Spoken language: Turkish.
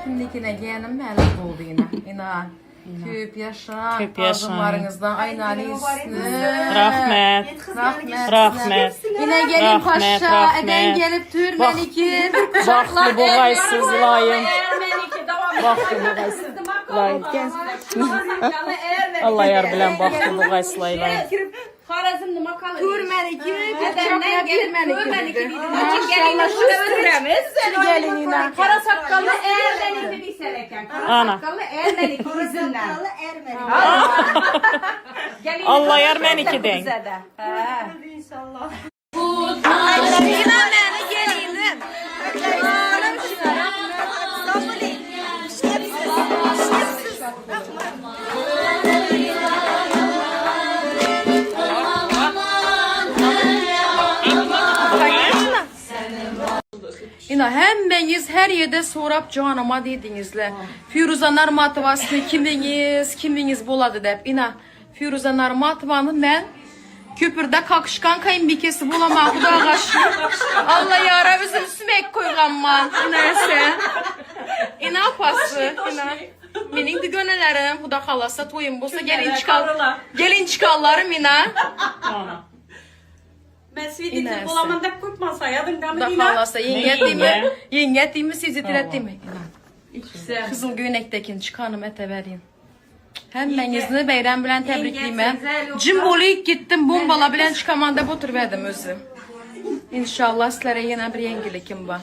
Kimlikine genim mənim oldu yine. İnan. Köp yaşa. Köp yaşa. Azımlarınızdan aynalısın. Rahmet. Rahmet. Yine gelin Rahmet, paşa. rahmet. Eden gelip türmelikir. Vakti buğaysızlayın. Vakti buğaysızlayın. Allah yar bilen vakti buğaysızlayın. Harazımlı makalı. Türmelikir. Edenden gelip türmelikir. Maşallah. Şu gelin yine. Kara sakallı ermeni bir sereken. Kara Ana. sakallı ermeni izinden. Allah yar meniki den. İnan beni gelinim. İna hemmeniz her yerde sorap canıma dedinizle. Firuza Narmatovasını kiminiz buladı dep. İna Firuza Narmatovanı ben köpürde kakışkan kayınbikesi bulamam. Bu da ağaçlı. Allah yara üzüm sümek koyganman. İna ese. İna apası. İna. Menin de gönelerim. Bu da halasa toyum bolsa gelin çıkallarım ina. Ben Svidik'i bulamanda kutmasa yadın da mı Da yine? halasa yengetimi sizi diretimi. Kızıl Göynek'tekin çıkanım ete vereyim. Hemmenizni beyran bilen tebrikliyim. Cimbolik gittim bombala bilen çıkamanda bu tür verdim özüm. İnşallah sizlere yine bir yengilikim var.